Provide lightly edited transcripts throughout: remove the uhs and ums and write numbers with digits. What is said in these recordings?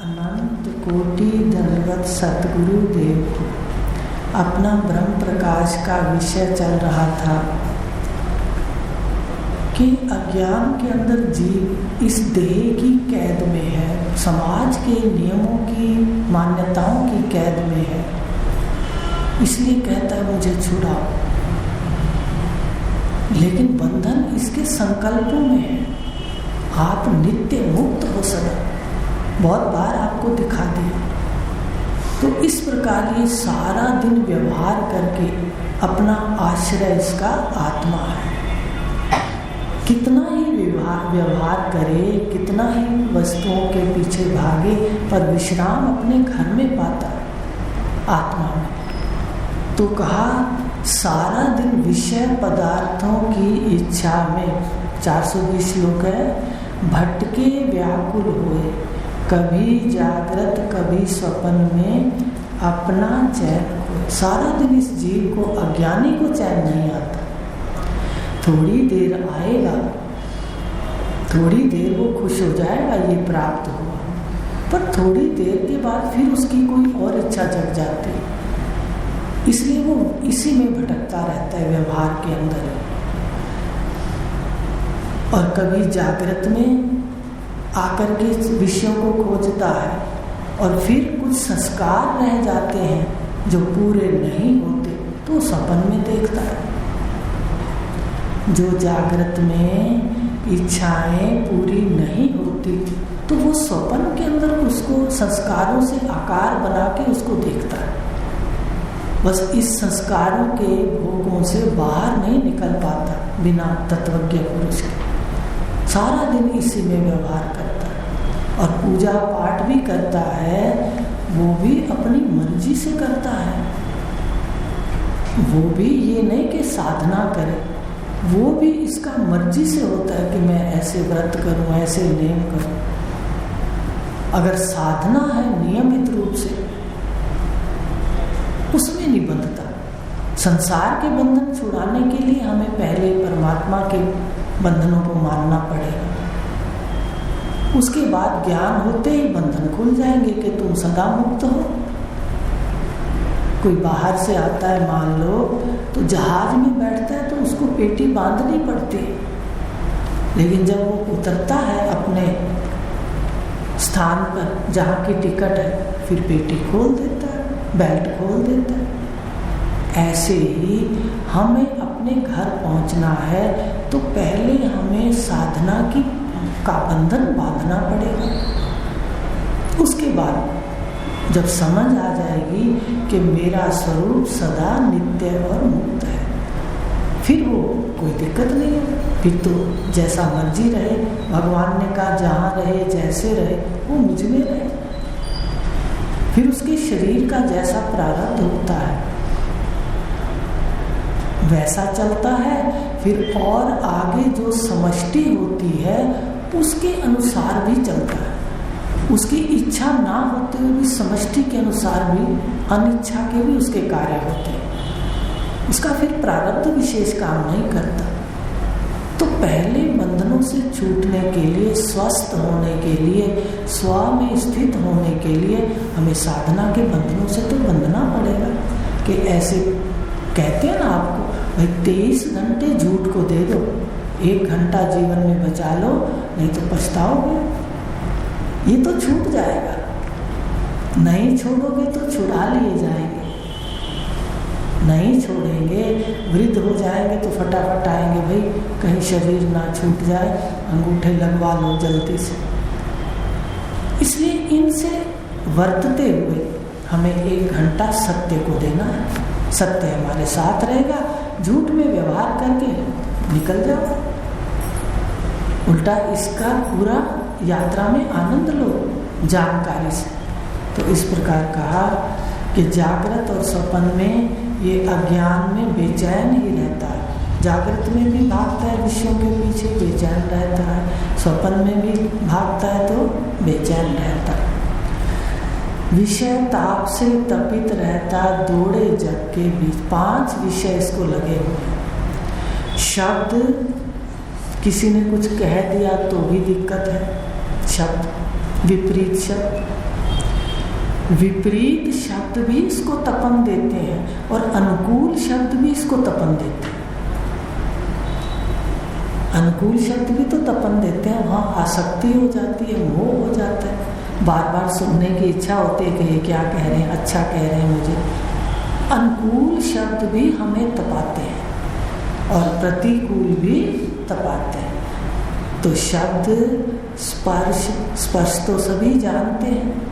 अनंत कोटि दंडवत सतगुरु देव को। अपना ब्रह्म प्रकाश का विषय चल रहा था कि अज्ञान के अंदर जीव इस देह की कैद में है, समाज के नियमों की मान्यताओं की कैद में है, इसलिए कहता है मुझे छुड़ाओ। लेकिन बंधन इसके संकल्पों में है। आप नित्य मुक्त हो सका, बहुत बार आपको दिखा दिया। तो इस प्रकार ये सारा दिन व्यवहार करके अपना आश्रय इसका आत्मा है। कितना ही व्यवहार करे, कितना ही वस्तुओं के पीछे भागे, पर विश्राम अपने घर में पाता है, आत्मा में। तो कहा सारा दिन विषय पदार्थों की इच्छा में, 420 श्लोक है, भटके व्याकुल हुए, कभी जागृत कभी स्वप्न में अपना चैन खोए। सारा दिन इस जीव को, अज्ञानी को चैन नहीं आता। थोड़ी देर आएगा, थोड़ी देर वो खुश हो जाएगा, ये प्राप्त हुआ, पर थोड़ी देर के बाद फिर उसकी कोई और इच्छा जग जाती है। इसलिए वो इसी में भटकता रहता है, व्यवहार के अंदर। और कभी जागृत में आकर के विषयों को खोजता है, और फिर कुछ संस्कार रह जाते हैं जो पूरे नहीं होते, तो सपन में देखता है। जो जागृत में इच्छाएं पूरी नहीं होती, तो वो स्वप्न के अंदर उसको संस्कारों से आकार बना के उसको देखता है। बस इस संस्कारों के भोगों से बाहर नहीं निकल पाता बिना तत्वज्ञ पुरुष के। सारा दिन इसी में व्यवहार करता है, और पूजा पाठ भी करता है, वो भी अपनी मर्जी से करता है। वो भी ये नहीं कि साधना करे, वो भी इसका मर्जी से होता है कि मैं ऐसे व्रत करूं, ऐसे नियम करूं। अगर साधना है नियमित रूप से, उसमें नहीं बंधता। संसार के बंधन छुड़ाने के लिए हमें पहले परमात्मा के बंधनों को मानना पड़ेगा। उसके बाद ज्ञान होते ही बंधन खुल जाएंगे कि तुम सदा मुक्त हो। कोई बाहर से आता है, मान लो, तो जहाज में बैठता है तो उसको पेटी बांधनी पड़ती है, लेकिन जब वो उतरता है अपने स्थान पर जहाँ की टिकट है, फिर पेटी खोल देता है, बेल्ट खोल देता है। ऐसे ही हमें अपने घर पहुंचना है तो पहले हमें साधना का बंधन बांधना पड़ेगा। उसके बाद जब समझ आ जाएगी कि मेरा स्वरूप सदा नित्य और मुक्त है, फिर वो कोई दिक्कत नहीं है। फिर तो जैसा मर्जी रहे, भगवान ने कहा जहाँ रहे जैसे रहे वो मुझ में रहे। फिर उसके शरीर का जैसा प्रारब्ध होता है वैसा चलता है। फिर और आगे जो समष्टि होती है उसके अनुसार भी चलता है। उसकी इच्छा ना होते हुए भी समष्टि के अनुसार भी, अनिच्छा के भी उसके कार्य होते हैं। उसका फिर प्रारब्ध विशेष काम नहीं करता। तो पहले बंधनों से छूटने के लिए, स्वस्थ होने के लिए, स्व में स्थित होने के लिए हमें साधना के बंधनों से तो बंधना पड़ेगा। कि ऐसे कहते हैं ना आपको, भाई 23 घंटे झूठ को दे दो, 1 घंटा जीवन में बचा लो, नहीं तो पछताओगे। ये तो छूट जाएगा, नहीं छोड़ोगे तो छुड़ा लिए जाएंगे। नहीं छोड़ेंगे, वृद्ध हो जाएंगे तो फटाफट आएंगे, भाई कहीं शरीर ना छूट जाए, अंगूठे लगवा लो जल्दी से। इसलिए इनसे वर्तते हुए हमें 1 घंटा सत्य को देना है। सत्य हमारे साथ रहेगा, झूठ में व्यवहार करके निकल जाओ। उल्टा इसका पूरा यात्रा में आनंद लो जानकारी से। तो इस प्रकार कहा कि जागृत और स्वप्न में ये अज्ञान में बेचैन ही रहता है। जागृत में भी भागता है विषयों के पीछे, बेचैन रहता है। स्वप्न में भी भागता है तो बेचैन रहता है। विषय ताप से तपित रहता, दौड़े जग के बीच। 5 विषय इसको लगे हुए हैं। शब्द, किसी ने कुछ कह दिया तो भी दिक्कत है। शब्द, विपरीत शब्द, विपरीत शब्द भी इसको तपन देते हैं और अनुकूल शब्द भी इसको तपन देते हैं। अनुकूल शब्द भी तो तपन देते हैं, वहाँ आसक्ति हो जाती है, मोह हो जाता है, बार बार सुनने की इच्छा होती है कि ये क्या कह रहे हैं, अच्छा कह रहे हैं मुझे। अनुकूल शब्द भी हमें तपाते हैं और प्रतिकूल भी तपाते हैं। तो शब्द, स्पर्श, स्पर्श तो सभी जानते हैं।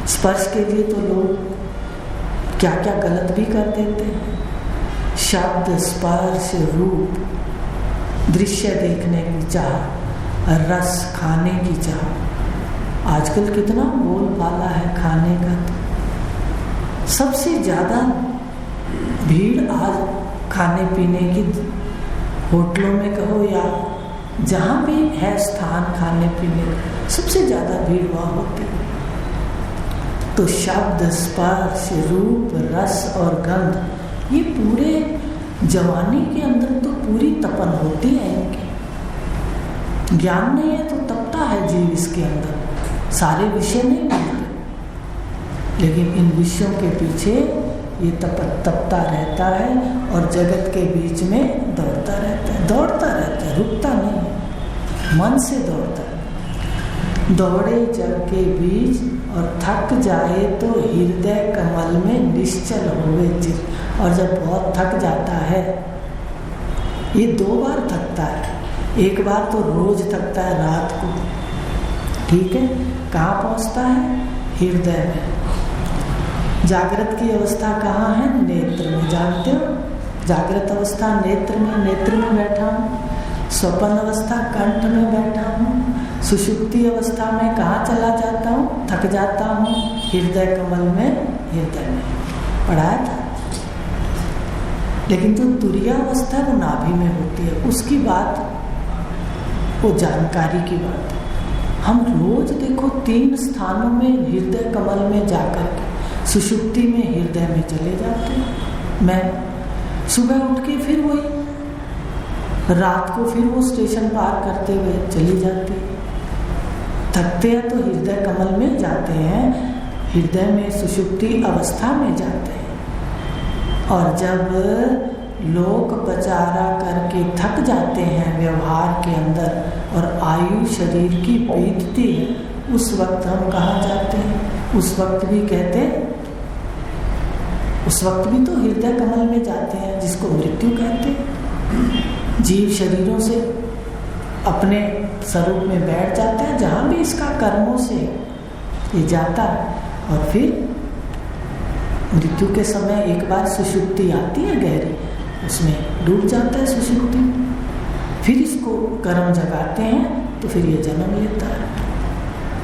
स्पर्श के लिए तो लोग क्या क्या गलत भी कर देते हैं। शब्द, स्पर्श, रूप, दृश्य देखने की चाह, रस खाने की चाह। आजकल कितना बोलबाला है खाने का। तो सबसे ज्यादा भीड़ आज खाने पीने की, होटलों में कहो या जहाँ भी है स्थान खाने पीने का, सबसे ज्यादा भीड़ वहाँ होती है। तो शब्द, स्पर्श, रूप, रस और गंध, ये पूरे जवानी के अंदर तो पूरी तपन होती है इनकी। ज्ञान नहीं है तो तपता है जीव इसके अंदर, सारे विषय नहीं मिलते, लेकिन इन विषयों के पीछे ये तपता रहता है और जगत के बीच में दौड़ता रहता है, रुकता नहीं है, मन से दौड़ता है। दौड़े जग के बीच और थक जाए तो हृदय कमल में निश्चल होवे चिर। और जब बहुत थक जाता है, ये 2 बार थकता है, एक बार तो रोज थकता है रात को, ठीक है, कहाँ पहुँचता है? हृदय में। जागृत की अवस्था कहाँ है? नेत्र में। जानते हो जागृत अवस्था नेत्र में बैठा हूँ। स्वप्न अवस्था कंठ में बैठा हूँ। सुषुप्ति अवस्था में कहाँ चला जाता हूँ? थक जाता हूँ हृदय कमल में, हृदय में। पढ़ाया था। लेकिन जो तुरीया अवस्था वो नाभि में होती है, उसकी बात, वो जानकारी की बात है। हम रोज देखो 3 स्थानों में हृदय कमल में जाकर के सुषुप्ति में, हृदय में चले जाते हैं। मैं सुबह उठ के फिर वही, रात को फिर वो स्टेशन पार करते हुए चली जाती है। थकते हैं तो हृदय कमल में जाते हैं, हृदय में सुषुप्ति अवस्था में जाते हैं। और जब लोकपचारा करके थक जाते हैं व्यवहार के अंदर और आयु शरीर की बीतती है, उस वक्त हम कहाँ जाते हैं? उस वक्त भी कहते हैं, उस वक्त भी तो हृदय कमल में जाते हैं, जिसको मृत्यु कहते हैं। जीव शरीरों से अपने स्वरूप में बैठ जाता है, जहाँ भी इसका कर्मों से ये जाता है, और फिर मृत्यु के समय एक बार सुषुप्ति आती है गहरी, उसमें डूब जाता है सुषुप्ति। फिर इसको कर्म जगाते हैं तो फिर ये जन्म लेता है।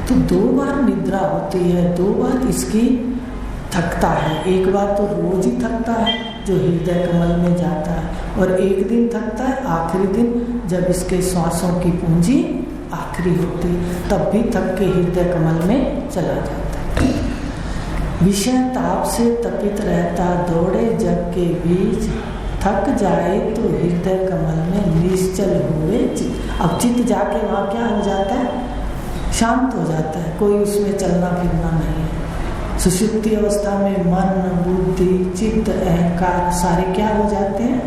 तो 2 बार निद्रा होती है, 2 बार इसकी थकता है। एक बार तो रोज ही थकता है जो हृदय कमल में जाता है, और एक दिन थकता है आखिरी दिन, जब इसके श्वासों की पूंजी आखिरी होती है, तब भी थक के हृदय कमल में चला जाता है। विषय ताप से तपित रहता, दौड़े जग के बीच, थक जाए तो हृदय कमल में निश्चल हुए चित्त। अब चित्त जाके वहाँ क्या हो जाता है? शांत हो जाता है, कोई उसमें चलना फिरना नहीं है। सुषुप्ति अवस्था में मन, बुद्धि, चित्त, अहंकार सारे क्या हो जाते हैं?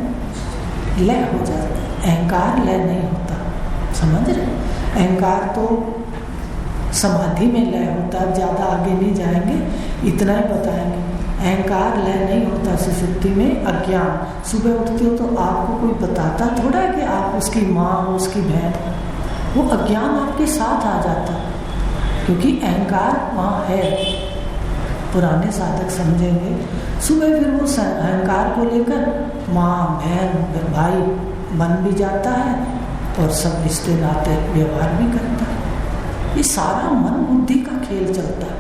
लय हो जाते हैं। अहंकार लय नहीं होता, समझ रहे? अहंकार तो समाधि में लय होता है। ज़्यादा आगे नहीं जाएंगे, इतना ही बताएंगे। अहंकार लय नहीं होता सुषुप्ति में। अज्ञान, सुबह उठते हो तो आपको कोई बताता थोड़ा है कि आप उसकी माँ हो, उसकी बहन हो। वो अज्ञान आपके साथ आ जाता, क्योंकि अहंकार वहाँ है। पुराने साधक समझेंगे, सुबह फिर वो अहंकार को लेकर माँ, बहन, भाई बन भी जाता है और सब रिश्ते नाते व्यवहार भी करता है। ये सारा मन बुद्धि का खेल चलता है।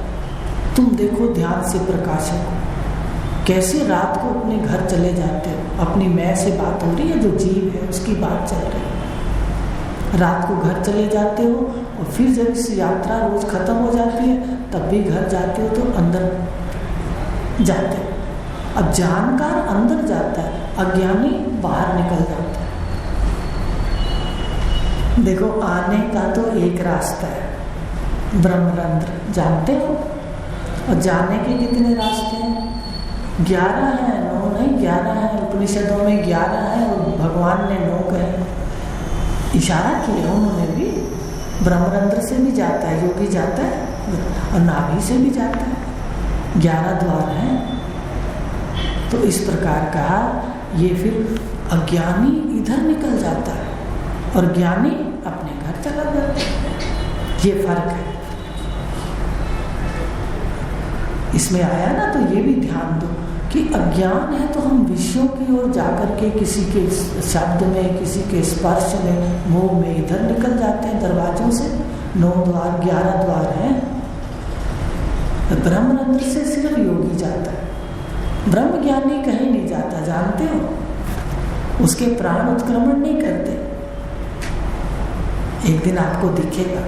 तुम देखो ध्यान से प्रकाशक को, कैसे रात को अपने घर चले जाते हो। अपनी मैं से बात हो रही है, जो जीव है उसकी बात चल रही है। रात को घर चले जाते हो और फिर जब इस यात्रा रोज खत्म हो जाती है, तब भी घर जाते हो तो अंदर जाते हो। अब जानकार अंदर जाता है, अज्ञानी बाहर निकल जाता है। देखो आने का तो एक रास्ता है, ब्रह्मरंध्र जानते हो? और जाने के कितने रास्ते हैं? 11 हैं, 9 नहीं, 11 हैं। उपनिषदों में 11 है और भगवान ने 9 कहे। इशारा किया उन्होंने भी। ब्रह्मरंध्र से भी जाता है, योगी जाता है, और नाभि से भी जाता है। 11 द्वार हैं। तो इस प्रकार कहा, ये फिर अज्ञानी इधर निकल जाता है और ज्ञानी अपने घर चला जाता है। ये फर्क है। इसमें आया ना, तो ये भी ध्यान दो कि अज्ञान है तो हम विषयों की ओर जाकर के किसी के शब्द में, किसी के स्पर्श में, मोह में इधर निकल जाते हैं दरवाजों से। 9 द्वार, 11 द्वार हैं। ब्रह्मरंध्र से सिर्फ योगी जाता है, ब्रह्म ज्ञानी कहीं नहीं जाता, जानते हो। उसके प्राण उत्क्रमण नहीं करते। एक दिन आपको दिखेगा,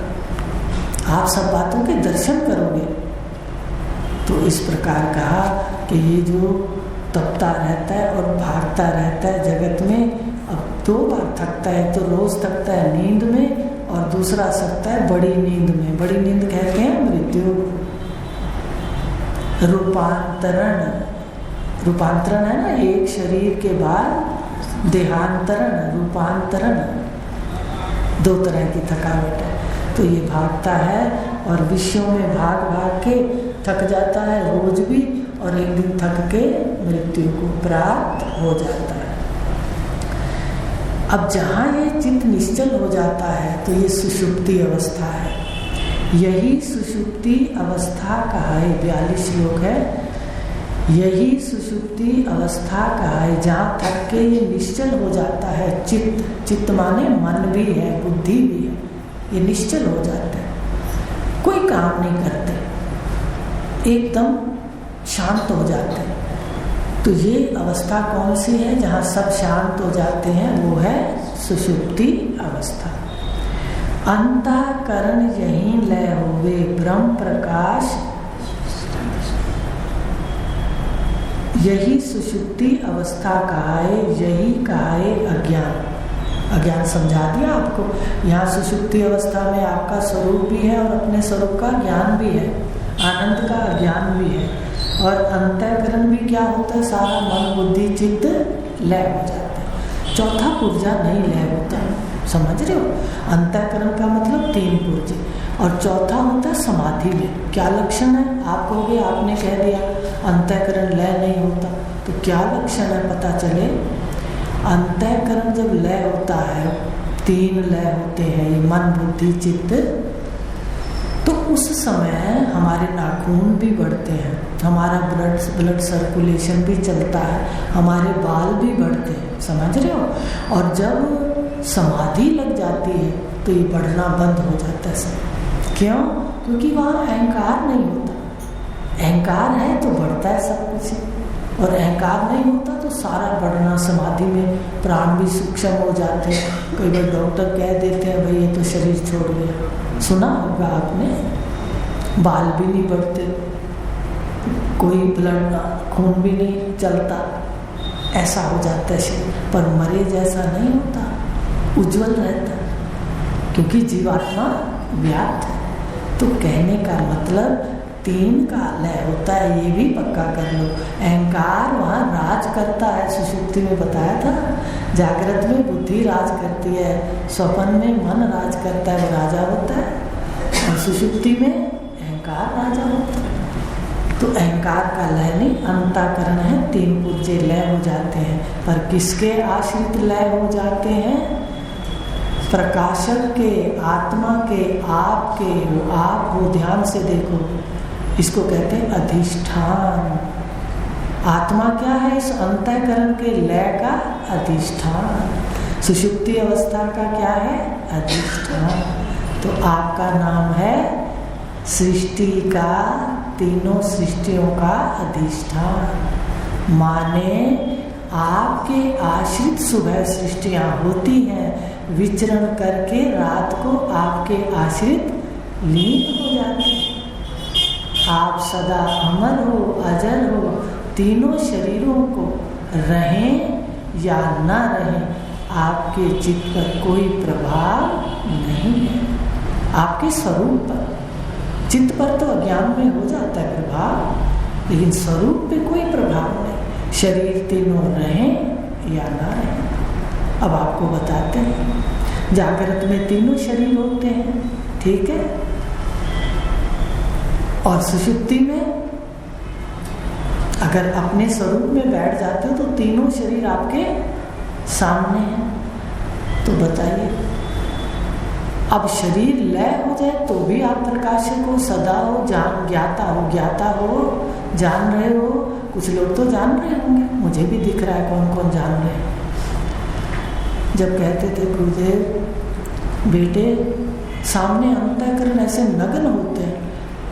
आप सब बातों के दर्शन करोगे। तो इस प्रकार कहा कि ये जो तपता रहता है और भागता रहता है जगत में, अब 2 बार थकता है। तो रोज थकता है नींद में, और दूसरा सकता है बड़ी नींद में। बड़ी नींद कहते हैं मृत्यु। रूपांतरण है ना, एक शरीर के बाद देहांतरण, रूपांतरण। 2 तरह की थकावट है। तो ये भागता है और विषयों में भाग भाग के थक जाता है रोज भी, और एक दिन थक के मृत्यु को प्राप्त हो जाता है। अब जहाँ ये चित्त निश्चल हो जाता है तो ये सुषुप्ति अवस्था है। यही सुषुप्ति अवस्था कहा है, 42 श्लोक है। यही सुषुप्ति अवस्था कहा है, जहाँ थक के ये निश्चल हो जाता है चित्त। चित्त माने मन भी है, बुद्धि भी है। ये निश्चल हो जाता है, कोई काम नहीं करते, एकदम शांत हो जाते हैं। तो ये अवस्था कौन सी है? जहाँ सब शांत हो जाते हैं, वो है सुषुप्ति अवस्था। अंतःकरण यहीं लय होवे, ब्रह्म प्रकाश। यही सुषुप्ति अवस्था कहा है, यही कहा है अज्ञान। अज्ञान समझा दिया आपको। यहाँ सुषुप्ति अवस्था में आपका स्वरूप भी है और अपने स्वरूप का ज्ञान भी है, आनंद का ज्ञान भी है। और अंतःकरण भी क्या होता है? सारा मन बुद्धि चित्त लय हो जाता है। चौथा पुर्जा नहीं लय होता, समझ रहे हो? अंतःकरण का मतलब 3 पुर्जे, और चौथा होता है समाधि में। क्या लक्षण है? आप कहोगे आपने कह दिया अंतःकरण लय नहीं होता, तो क्या लक्षण है पता चले। अंतःकरण जब लय होता है, 3 लय होते हैं, ये मन बुद्धि चित्त, तो उस समय हमारे नाखून भी बढ़ते हैं, हमारा ब्लड सर्कुलेशन भी चलता है, हमारे बाल भी बढ़ते हैं, समझ रहे हो। और जब समाधि लग जाती है तो ये बढ़ना बंद हो जाता है सब। क्यों? क्योंकि वहाँ अहंकार नहीं होता। अहंकार है तो बढ़ता है सब कुछ, और अहंकार नहीं होता तो सारा बढ़ना, समाधि में प्राण भी सूक्ष्म हो जाते हैं। कई बार डॉक्टर कह देते हैं भाई ये तो शरीर छोड़ गया, सुना होगा आपने। बाल भी नहीं बढ़ते, कोई ब्लड खून भी नहीं चलता, ऐसा हो जाता है शरीर। पर मरे जैसा नहीं होता, उज्जवल रहता, क्योंकि जीवात्मा व्याप्त है। तो कहने का मतलब 3 का लय होता है, ये भी पक्का कर लो। अहंकार वहाँ राज करता है, सुषुप्ति में बताया था। जागृत में बुद्धि राज करती है, स्वप्न में मन राज करता है, वो राजा होता है, और सुषुप्ति में अहंकार राजा होता है। तो अहंकार का लय नहीं, अंतःकरण है, 3 पुर्जे लय हो जाते हैं। पर किसके आश्रित लय हो जाते हैं? प्रकाशक के, आत्मा के, आप के। वो आप, वो ध्यान से देखो, इसको कहते हैं अधिष्ठान। आत्मा क्या है? इस अंतःकरण के लय का अधिष्ठान। सुषुप्ति अवस्था का क्या है? अधिष्ठान। तो आपका नाम है सृष्टि का, तीनों सृष्टियों का अधिष्ठान। माने आपके आश्रित सुबह सृष्टियां होती हैं, विचरण करके रात को आपके आश्रित लीन हो जाते हैं। आप सदा अमर हो, अजर हो, तीनों शरीरों को रहें या ना रहें, आपके चित्त पर कोई प्रभाव नहीं है, आपके स्वरूप पर। चित्त पर तो अज्ञान में हो जाता है प्रभाव, लेकिन स्वरूप पे कोई प्रभाव नहीं। शरीर तीनों रहें या ना रहें। अब आपको बताते हैं, जागृत में तीनों शरीर होते हैं, ठीक है, और सुषुप्ति में अगर अपने स्वरूप में बैठ जाते हो तो तीनों शरीर आपके सामने हैं। तो बताइए, अब शरीर लय हो जाए तो भी आप प्रकाशक हो, सदा हो, ज्ञाता हो, जान रहे हो। कुछ लोग तो जान रहे होंगे, मुझे भी दिख रहा है कौन कौन जान रहे हैं। जब कहते थे गुरुदेव बेटे सामने अंतःकरण ऐसे नग्न होते हैं,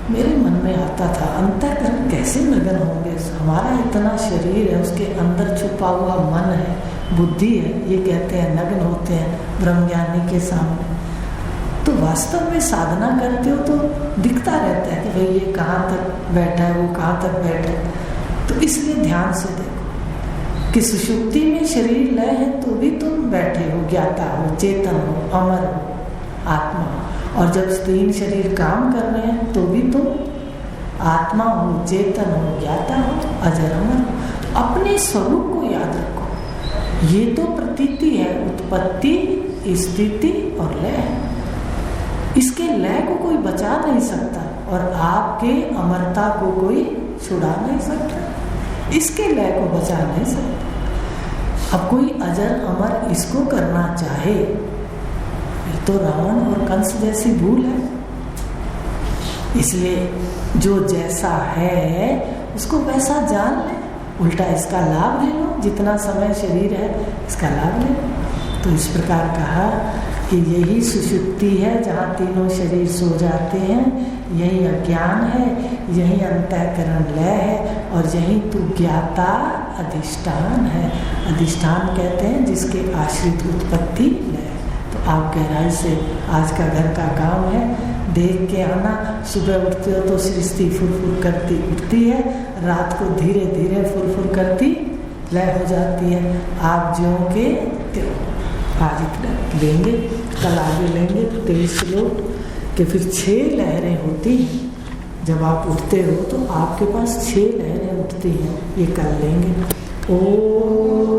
मेरे मन में आता था अंतःकरण कैसे नग्न होंगे? हमारा इतना शरीर है, उसके अंदर छुपा हुआ मन है, बुद्धि है, ये कहते हैं नग्न होते हैं ब्रह्मज्ञानी के सामने। तो वास्तव में साधना करते हो तो दिखता रहता है कि भाई ये कहाँ तक बैठा है, वो कहाँ तक बैठा है। तो इसलिए ध्यान से देखो कि सुषुप्ति में शरीर लय है तो भी तुम बैठे हो, ज्ञाता हो, चेतन हो, अमर हो, आत्मा। और जब तीन शरीर काम कर रहे हैं तो भी तुम आत्मा हो, चेतन हो, ज्ञाता हो, अजर अमर हो। अपने स्वरूप को याद रखो। ये तो प्रतीति है, उत्पत्ति, स्थिति और लय। इसके लय को कोई बचा नहीं सकता और आपके अमरता को कोई छुड़ा नहीं सकता, इसके लय को बचा नहीं सकता। अब कोई अजर अमर इसको करना चाहे, ये तो रावण और कंस जैसी भूल है। इसलिए जो जैसा है उसको वैसा जान ले, उल्टा इसका लाभ ले लो। जितना समय शरीर है इसका लाभ ले लो। तो इस प्रकार कहा कि यही सुषुप्ति है जहाँ तीनों शरीर सो जाते हैं, यही अज्ञान है, यही अंतःकरण लय है और यही तू ज्ञाता अधिष्ठान है। अधिष्ठान कहते हैं जिसके आश्रित उत्पत्ति लय। तो आप गहराई से आज का घर का काम है, देख के आना। सुबह उठते हो तो सृष्टि फुरफुर करती उठती है, रात को धीरे धीरे फुरफुर करती लय हो जाती है। आप ज्यों के त्यों। आज इतना लेंगे, कल आगे लेंगे 23 श्लोक के। फिर 6 लहरें होती हैं। जब आप उठते हो तो आपके पास 6 लहरें उठती हैं, ये कल लेंगे। ओम